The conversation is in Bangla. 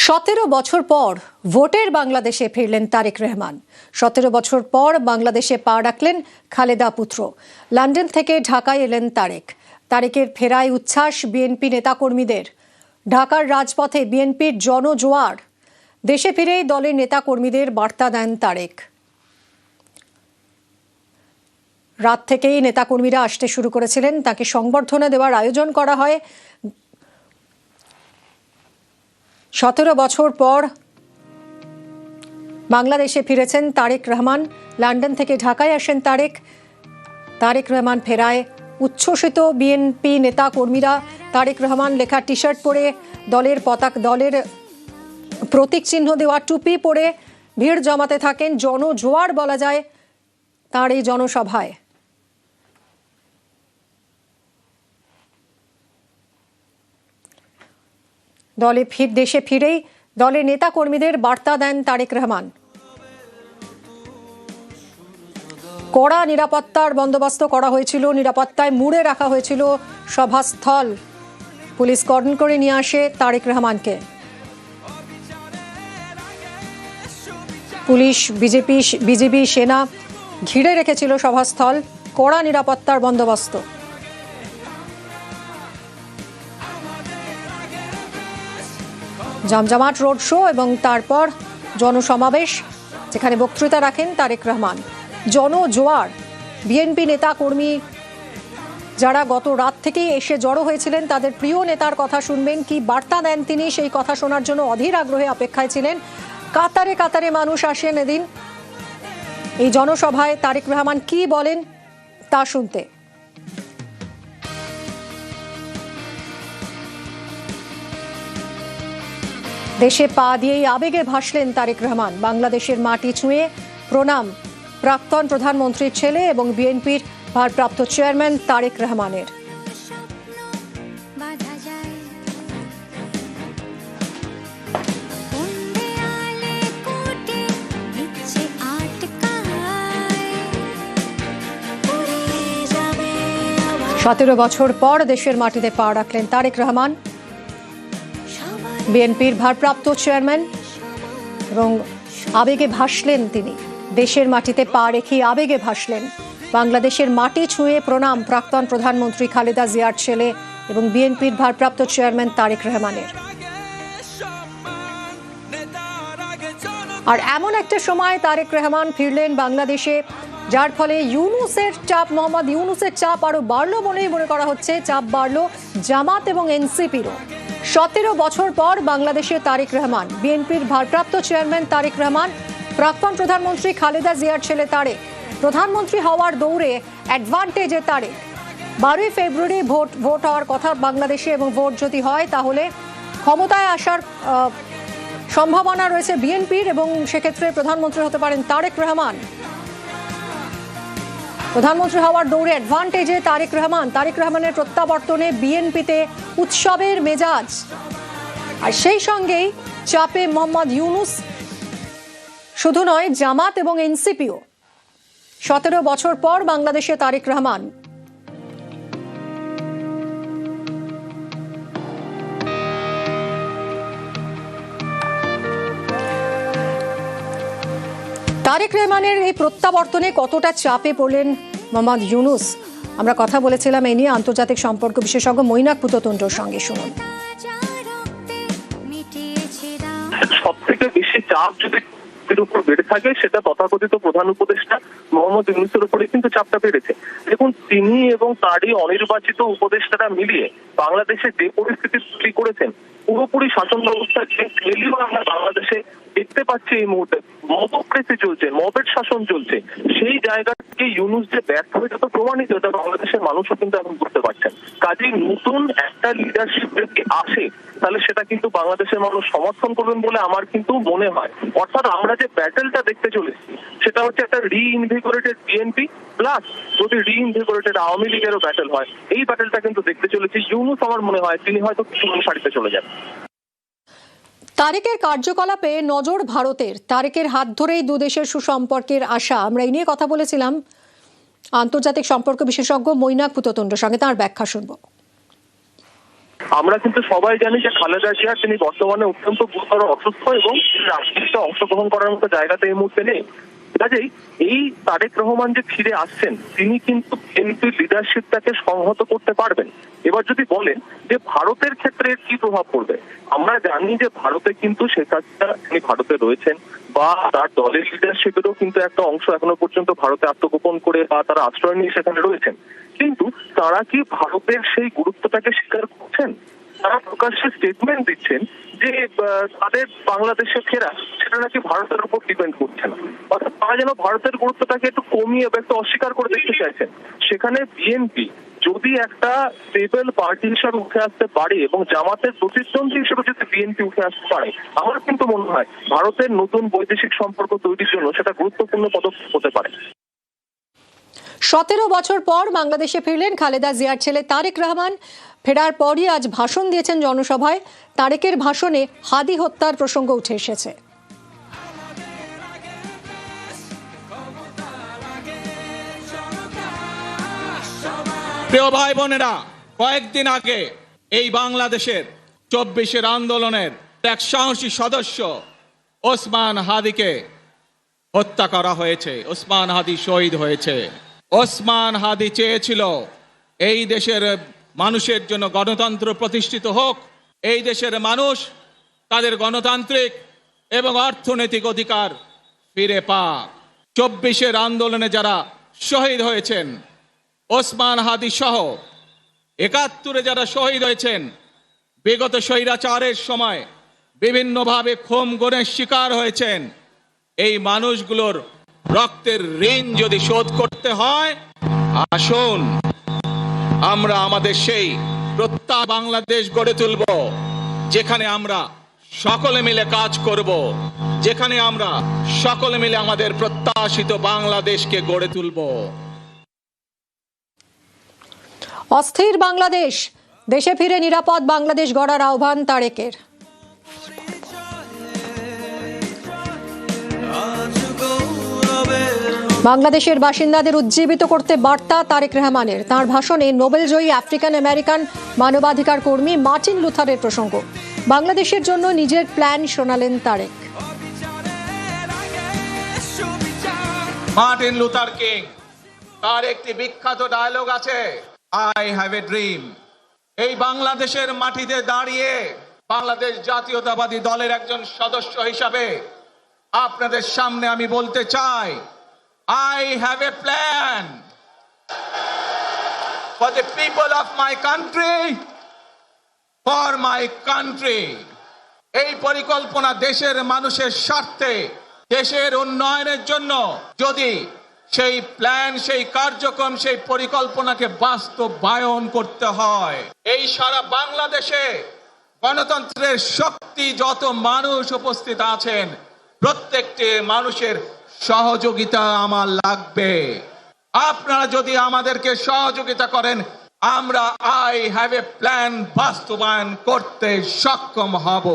17 বছর পর ভোটের বাংলাদেশে ফিরলেন তারেক রহমান। 17 বছর পর বাংলাদেশে পা রাখলেন খালেদা পুত্র। লন্ডন থেকে ঢাকায় এলেন তারেকের ফেরায় উচ্ছ্বাস বিএনপি নেতাকর্মীদের। ঢাকার রাজপথে বিএনপির জনজোয়ার। দেশে ফিরেই দলের নেতাকর্মীদের বার্তা দেন তারেক। রাত থেকেই নেতাকর্মীরা আসতে শুরু করেছিলেন। তাকে সংবর্ধনা দেওয়ার আয়োজন করা হয়। 17 বছর পর বাংলাদেশে ফিরেছেন তারেক রহমান। লন্ডন থেকে ঢাকায় আসেন তারেক রহমান ফেরায় উচ্ছ্বসিত বিএনপি নেতা কর্মীরা। তারেক রহমান লেখা টি শার্ট পরে, দলের প্রতীক চিহ্ন দেওয়া টুপি পরে ভিড় জমাতে থাকেন। জনজোয়ার বলা যায় তার এই জনসভায়। দেশে ফিরেই দলের নেতা কর্মীদের বার্তা দেন তারেক রহমান। কড়া নিরাপত্তার বন্দোবস্ত করা হয়েছিল। নিরাপত্তায় মুড়ে রাখা হয়েছিল সভাস্থল। পুলিশ কর্ডন করে নিয়ে আসে তারেক রহমানকে। পুলিশ, বিজিবি, সেনা ঘিরে রেখেছিল সভাস্থল। কড়া নিরাপত্তার বন্দোবস্ত। জমজমাট রোড শো এবং তারপর জনসমাবেশ, যেখানে বক্তৃতা রাখেন তারেক রহমান। জনজোয়ার, বিএনপি নেতা কর্মী যারা গত রাত থেকেই এসে জড়ো হয়েছিলেন, তাদের প্রিয় নেতার কথা শুনবেন, কি বার্তা দেন তিনি, সেই কথা শোনার জন্য অধীর আগ্রহে অপেক্ষায় ছিলেন। কাতারে কাতারে মানুষ আসেন এদিন এই জনসভায়। তারেক রহমান কি বলেন তা শুনতে। দেশে পা দিয়েই আবেগে ভাসলেন তারেক রহমান। বাংলাদেশের মাটি ছুঁয়ে প্রণাম প্রাক্তন প্রধানমন্ত্রীর ছেলে এবং বিএনপির ভারপ্রাপ্ত চেয়ারম্যান তারেক রহমানের। সতেরো বছর পর দেশের মাটিতে পা রাখলেন তারেক রহমান, বিএনপির ভারপ্রাপ্ত চেয়ারম্যান, এবং আবেগে ভাসলেন তিনি। দেশের মাটিতে পা রেখে আবেগে ভাসলেন। বাংলাদেশের মাটি ছুঁয়ে প্রণাম প্রাক্তন প্রধানমন্ত্রী খালেদা জিয়ার ছেলে এবং বিএনপির ভারপ্রাপ্ত চেয়ারম্যান তারেক রহমানের। আর এমন একটা সময় তারেক রহমান ফিরলেন বাংলাদেশে, যার ফলে মোহাম্মদ ইউনূসের চাপ আরো বাড়লো বলেই মনে করা হচ্ছে। চাপ বাড়লো জামাত এবং এনসিপিরও। 17 বছর পর বাংলাদেশে তারেক রহমান, বিএনপির ভারপ্রাপ্ত চেয়ারম্যান তারেক রহমান, প্রাক্তন প্রধানমন্ত্রী খালেদা জিয়ার ছেলে তারেক। প্রধানমন্ত্রী হওয়ার দৌড়ে অ্যাডভান্টেজে তারেক। 12 ফেব্রুয়ারি ভোট হওয়ার কথা বাংলাদেশে, এবং ভোট যদি হয় তাহলে ক্ষমতায় আসার সম্ভাবনা রয়েছে বিএনপির, এবং সেক্ষেত্রে প্রধানমন্ত্রী হতে পারেন তারেক রহমান। প্রধানমন্ত্রী হওয়ার দৌড়ে অ্যাডভান্টেজে তারেক রহমানের প্রত্যাবর্তনে বিএনপিতে উৎসবের মেজাজ। আর সেই সঙ্গেই চাপে মোহাম্মদ ইউনূস, শুধু নয় জামাত এবং এনসিপিও। 17 বছর পর বাংলাদেশে তারেক রহমান। তারেক রহমানের এই প্রত্যাবর্তনে কতটা চাপে পড়লেন মোহাম্মদ ইউনূস, আমরা কথা বলেছিলাম এই নিয়ে আন্তর্জাতিক সম্পর্ক বিশেষজ্ঞ মৈনাক পুততুণ্ডর সঙ্গে। শুনুন। সবথেকে বেশি চাপ যদি উপর বেড়ে থাকে, সেটা তথাকথিত প্রধান উপদেষ্টা মোহাম্মদ ইউনূসের উপরে কিন্তু চাপটা বেড়েছে। দেখুন, তিনি এবং তারই অনির্বাচিত উপদেষ্টারা মিলিয়ে বাংলাদেশে যে পরিস্থিতি তৈরি করেছেন, পুরোপুরি শাসন ব্যবস্থা যে ফেলিওর আমরা বাংলাদেশে দেখতে পাচ্ছি এই মুহূর্তে, মবক্রেসি চলছে, মবের শাসন চলছে, সেই জায়গা থেকে ইউনূস যে ব্যর্থ হয়েছে তো প্রমাণিত। এটা বাংলাদেশের মানুষও কিন্তু এখন বুঝতে পারছেন। কাজেই নতুন একটা লিডারশিপ যদি আসে, তাহলে সেটা কিন্তু বাংলাদেশের মানুষ সমর্থন করবেন বলে আমার কিন্তু মনে হয়। অর্থাৎ আমরা যে ব্যাটেলটা দেখতে চলেছি, সেটা হচ্ছে একটা রিইনভিগোরেটেড বিএনপি প্লাস যদি রিইনভিগোরেটেড আওয়ামী লীগেরও ব্যাটেল হয়। এই ব্যাটেলটা কিন্তু দেখতে চলেছি। ইউনূস, আমার মনে হয় তিনি হয়তো কিছু সারিতে চলে যান। তারেকের কার্যকলাপে নজর ভারতের। তারেকের হাত ধরেই দুদেশের সুসম্পর্কের আশা। আমরা এই নিয়ে কথা বলেছিলাম আন্তর্জাতিক সম্পর্ক বিশেষজ্ঞ মৈনাক পুততুণ্ডর সঙ্গে। তার ব্যাখ্যা শুনব। আমরা কিন্তু সবাই জানি যে খালেদা জিয়া তিনি বর্তমানে অত্যন্ত গুরুতর অসুস্থ এবং রাজনীতিতে অংশগ্রহণ করার মতো জায়গাতে এই মুহূর্তে নেই। কাজেই এই তারেক রহমান যে ফিরে আসছেন তিনি কিন্তু বিএনপির লিডারশিপটাকে সংহত করতে পারবেন। এবার যদি বলেন যে ভারতের ক্ষেত্রে কি প্রভাব পড়বে, আমরা জানি যে ভারতে কিন্তু শেখ হাসিনা তিনি ভারতে রয়েছেন বা তার দলের লিডারশিপেরও কিন্তু একটা অংশ এখনো পর্যন্ত ভারতে আত্মগোপন করে বা তারা আশ্রয় নিয়ে সেখানে রয়েছেন। কিন্তু তারা কি ভারতের সেই গুরুত্বটাকে স্বীকার করছেন? তারা প্রকাশ্যে স্টেটমেন্ট দিচ্ছেন যে তাদের বাংলাদেশে ফেরা সেটা নাকি ভারতের উপর ডিপেন্ড করছে না, অর্থাৎ তারা যেন ভারতের গুরুত্বটাকে একটু কমিয়ে বা একটু অস্বীকার করে দেখতে চাইছেন। সেখানে বিএনপি যদি একটা স্টেবল পার্টি হিসেবে উঠে আসতে পারে এবং জামাতের প্রতিদ্বন্দ্বী হিসেবে যদি বিএনপি উঠে আসতে পারে, আমার কিন্তু মনে হয় ভারতের নতুন বৈদেশিক সম্পর্ক তৈরির জন্য সেটা গুরুত্বপূর্ণ পদক্ষেপ হতে পারে। 17 বছর পর বাংলাদেশে ফিরলেন খালেদা জিয়ার ছেলে তারেক রহমান। ফেরার পরই আজ ভাষণ দিয়েছেন জনসভায়। তারেকের ভাষণে হাদি হত্যার প্রসঙ্গ উঠে এসেছে। প্রিয় ভাই বোনেরা, কয়েকদিন আগে এই বাংলাদেশের 24-এর আন্দোলনের এক সাহসী সদস্য ওসমান হাদিকে হত্যা করা হয়েছে। ওসমান হাদি শহীদ হয়েছে। ওসমান হাদি চেয়েছিল এই দেশের মানুষের জন্য গণতন্ত্র প্রতিষ্ঠিত হোক, এই দেশের মানুষ তাদের গণতান্ত্রিক এবং অর্থনৈতিক অধিকার ফিরে পাক। 24-এর আন্দোলনে যারা শহীদ হয়েছেন, ওসমান হাদি সহ 71-এ যারা শহীদ হয়েছেন, বিগত স্বৈরাচারের সময় বিভিন্নভাবে খুন গুমের শিকার হয়েছেন, এই মানুষগুলোর রক্তের ঋণ যদি শোধ করতে হয়, আসুন আমরা আমাদের সেই প্রত্যয় বাংলাদেশ গড়ে তুলব, যেখানে আমরা সকলে মিলে কাজ করব, যেখানে আমরা সকলে মিলে আমাদের প্রত্যাশিত বাংলাদেশকে গড়ে তুলব। অস্থির বাংলাদেশ, দেশে ফিরে নিরাপদ বাংলাদেশ গড়ার আহ্বান তারেকের। বাংলাদেশের বাসিন্দাদের উজ্জীবিত করতে বার্তা তারেক রহমানের। তাঁর ভাষণে নোবেলজয়ী আফ্রিকান আমেরিকান মানবাধিকার কর্মী মার্টিন লুথারের প্রসঙ্গ। বাংলাদেশের জন্য নিজের প্ল্যান শোনালেন তারেক। মার্টিন লুথার কিং, তার একটি বিখ্যাত ডায়লগ আছে, আই হ্যাভ এ ড্রিম। এই বাংলাদেশের মাটিতে দাঁড়িয়ে বাংলাদেশ জাতীয়তাবাদী দলের একজন সদস্য হিসাবে আপনাদের সামনে আমি বলতে চাই, I have a plan for the people of my country, for my country. এই পরিকল্পনা দেশের মানুষের স্বার্থে, দেশের উন্নয়নের জন্য। যদি সেই প্ল্যান, সেই কার্যক্রম, সেই পরিকল্পনাকে বাস্তবায়ন করতে হয়, এই সারা বাংলাদেশে গণতন্ত্রের শক্তি যত মানুষ উপস্থিত আছেন, প্রত্যেকটি মানুষের সহযোগিতা আমার লাগবে। আপনারা যদি আমাদেরকে সহযোগিতা করেন, আমরা আই হ্যাভ এ প্ল্যান বাস্তবায়ন করতে সক্ষম হব।